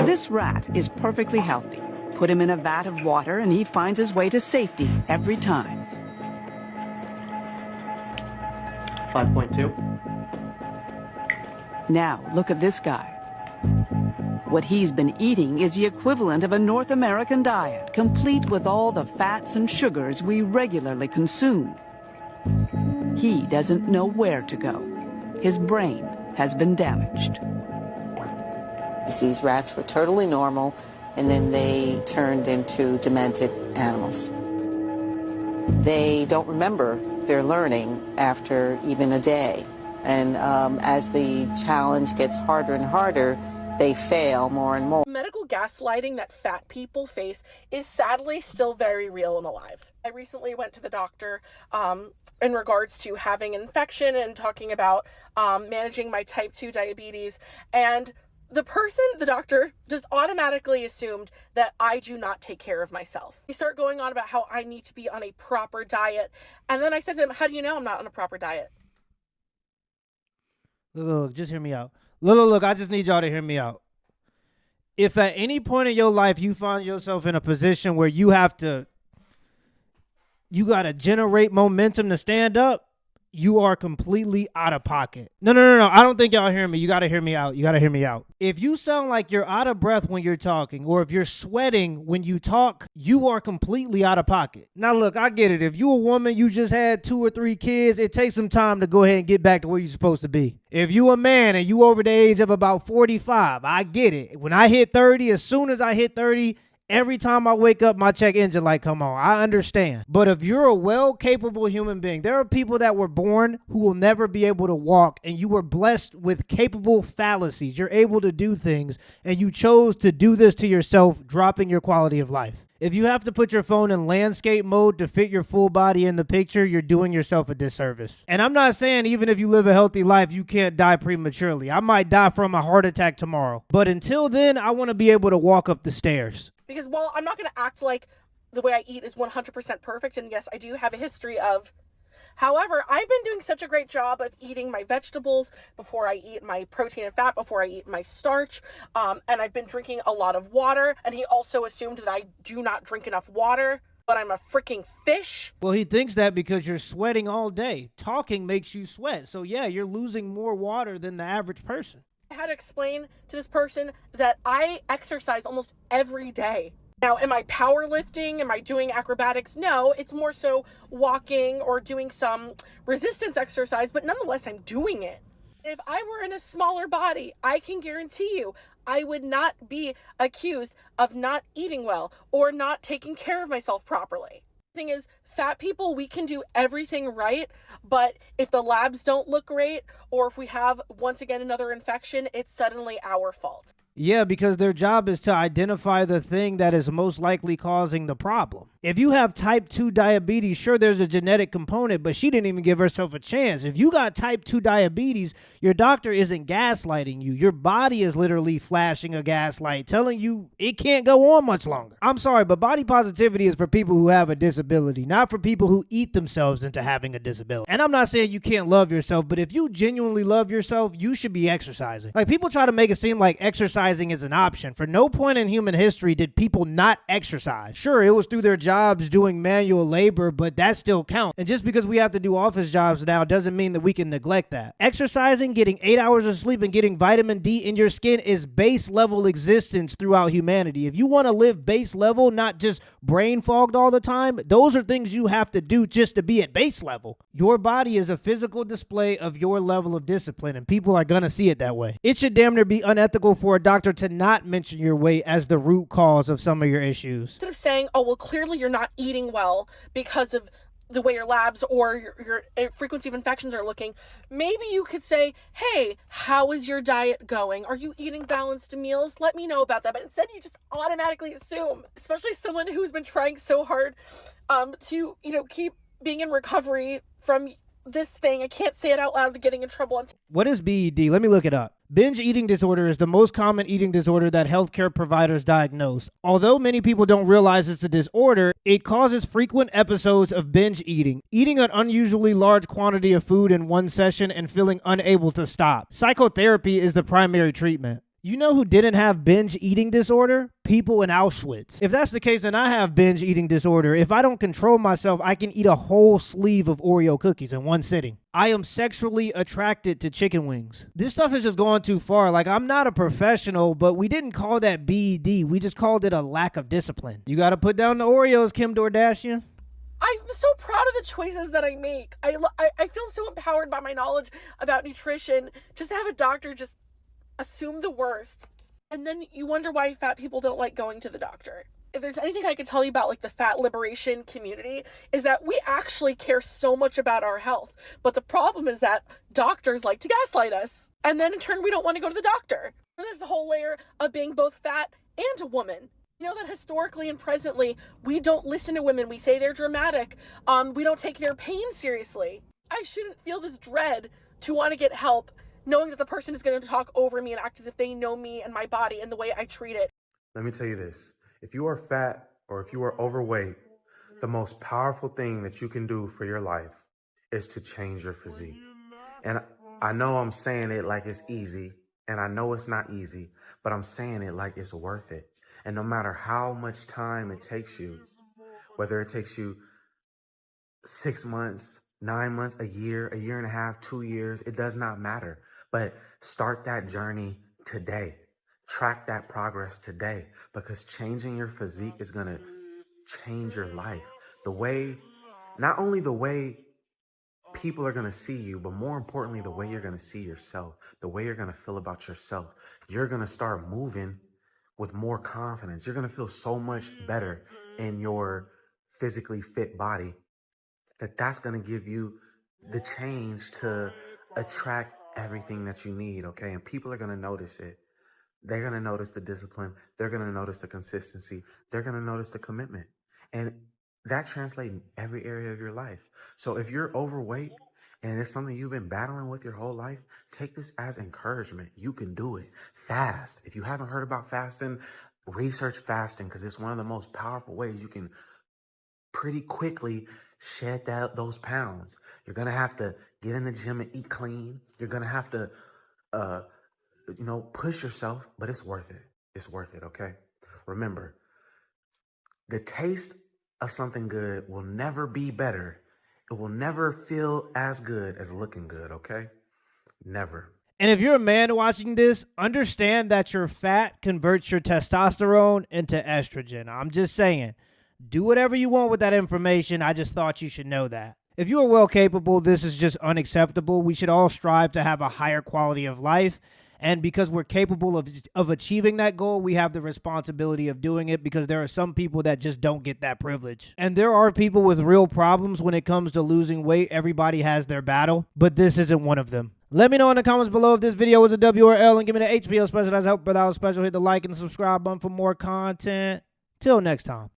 This rat is perfectly healthy. Put him in a vat of water and he finds his way to safety every time. 5.2. Now, look at this guy. What he's been eating is the equivalent of a North American diet, complete with all the fats and sugars we regularly consume. He doesn't know where to go. His brain has been damaged. These rats were totally normal, and then they turned into demented animals. They don't remember their learning after even a day. And as the challenge gets harder and harder, they fail more and more. Medical gaslighting that fat people face is sadly still very real and alive. I recently went to the doctor in regards to having an infection and talking about managing my type 2 diabetes, and the doctor just automatically assumed that I do not take care of myself. He started going on about how I need to be on a proper diet. And then I said to him, how do you know I'm not on a proper diet? Look, just hear me out. Look, I just need y'all to hear me out. If at any point in your life you find yourself in a position where you gotta generate momentum to stand up, you are completely out of pocket. No. I don't think y'all hear me. You got to hear me out. If you sound like you're out of breath when you're talking, or if you're sweating when you talk, you are completely out of pocket. Now, look, I get it. If you a woman, you just had 2 or 3 kids, it takes some time to go ahead and get back to where you're supposed to be. If you a man and you over the age of about 45, I get it. When I hit 30, as soon as I hit 30, every time I wake up, my check engine light come on. I understand. But if you're a well-capable human being, there are people that were born who will never be able to walk, and you were blessed with capable fallacies. You're able to do things, and you chose to do this to yourself, dropping your quality of life. If you have to put your phone in landscape mode to fit your full body in the picture, you're doing yourself a disservice. And I'm not saying even if you live a healthy life, you can't die prematurely. I might die from a heart attack tomorrow. But until then, I want to be able to walk up the stairs. Because while I'm not going to act like the way I eat is 100% perfect, and yes, I do have a history of, however, I've been doing such a great job of eating my vegetables before I eat my protein and fat, before I eat my starch, and I've been drinking a lot of water, and he also assumed that I do not drink enough water, but I'm a freaking fish. Well, he thinks that because you're sweating all day. Talking makes you sweat, so yeah, you're losing more water than the average person. I had to explain to this person that I exercise almost every day. Now, am I powerlifting? Am I doing acrobatics? No, it's more so walking or doing some resistance exercise, but nonetheless, I'm doing it. If I were in a smaller body, I can guarantee you, I would not be accused of not eating well or not taking care of myself properly. The thing is, fat people, we can do everything right, but if the labs don't look great, or if we have, once again, another infection, it's suddenly our fault. Yeah, because their job is to identify the thing that is most likely causing the problem. If you have type 2 diabetes, sure, there's a genetic component, but she didn't even give herself a chance. If you got type 2 diabetes, your doctor isn't gaslighting you. Your body is literally flashing a gaslight, telling you it can't go on much longer. I'm sorry, but body positivity is for people who have a disability, not for people who eat themselves into having a disability. And I'm not saying you can't love yourself, but if you genuinely love yourself, you should be exercising. Like, people try to make it seem like exercising is an option. For no point in human history did people not exercise. Sure, it was through their jobs doing manual labor, but that still counts. And just because we have to do office jobs now doesn't mean that we can neglect that. Exercising, getting 8 hours of sleep, and getting vitamin D in your skin is base level existence throughout humanity. If you want to live base level, not just brain fogged all the time, those are things you have to do just to be at base level. Your body is a physical display of your level of discipline, and people are gonna see it that way. It should damn near be unethical for a doctor to not mention your weight as the root cause of some of your issues. Instead of saying, oh, well, clearly you're not eating well because of the way your labs or your frequency of infections are looking, maybe you could say, hey, how is your diet going? Are you eating balanced meals? Let me know about that. But instead, you just automatically assume, especially someone who's been trying so hard to, keep being in recovery from this thing. I can't say it out loud without getting in trouble. What is BED? Let me look it up. Binge eating disorder is the most common eating disorder that healthcare providers diagnose. Although many people don't realize it's a disorder, it causes frequent episodes of binge eating an unusually large quantity of food in one session and feeling unable to stop. Psychotherapy is the primary treatment. You know who didn't have binge eating disorder? People in Auschwitz. If that's the case, then I have binge eating disorder. If I don't control myself, I can eat a whole sleeve of Oreo cookies in one sitting. I am sexually attracted to chicken wings. This stuff is just going too far. Like, I'm not a professional, but we didn't call that BED. We just called it a lack of discipline. You gotta put down the Oreos, Kim Kardashian. I'm so proud of the choices that I make. I feel so empowered by my knowledge about nutrition. Just to have a doctor just assume the worst. And then you wonder why fat people don't like going to the doctor. If there's anything I could tell you about like the fat liberation community, is that we actually care so much about our health. But the problem is that doctors like to gaslight us. And then in turn, we don't want to go to the doctor. And there's a whole layer of being both fat and a woman. You know that historically and presently, we don't listen to women. We say they're dramatic. We don't take their pain seriously. I shouldn't feel this dread to want to get help, knowing that the person is going to talk over me and act as if they know me and my body and the way I treat it. Let me tell you this. If you are fat or if you are overweight, the most powerful thing that you can do for your life is to change your physique. And I know I'm saying it like it's easy, and I know it's not easy, but I'm saying it like it's worth it. And no matter how much time it takes you, whether it takes you 6 months, 9 months, a year and a half, 2 years, it does not matter. But start that journey today. Track that progress today, because changing your physique is going to change your life. Not only the way people are going to see you, but more importantly, the way you're going to see yourself, the way you're going to feel about yourself. You're going to start moving with more confidence. You're going to feel so much better in your physically fit body that's going to give you the change to attract everything that you need, okay? And people are going to notice it. They're going to notice the discipline. They're going to notice the consistency. They're going to notice the commitment. And that translates in every area of your life. So if you're overweight and it's something you've been battling with your whole life, take this as encouragement. You can do it. Fast. If you haven't heard about fasting, research fasting, because it's one of the most powerful ways you can pretty quickly shed those pounds. You're going to have to get in the gym and eat clean. You're going to have to, push yourself, but it's worth it. It's worth it, okay? Remember, the taste of something good will never be better. It will never feel as good as looking good, okay? Never. And if you're a man watching this, understand that your fat converts your testosterone into estrogen. I'm just saying, do whatever you want with that information. I just thought you should know that. If you are well capable, this is just unacceptable. We should all strive to have a higher quality of life. And because we're capable of achieving that goal, we have the responsibility of doing it, because there are some people that just don't get that privilege. And there are people with real problems when it comes to losing weight. Everybody has their battle, but this isn't one of them. Let me know in the comments below if this video was a W or L, and give me the HBO special. That's help without special. Hit the like and subscribe button for more content. Till next time.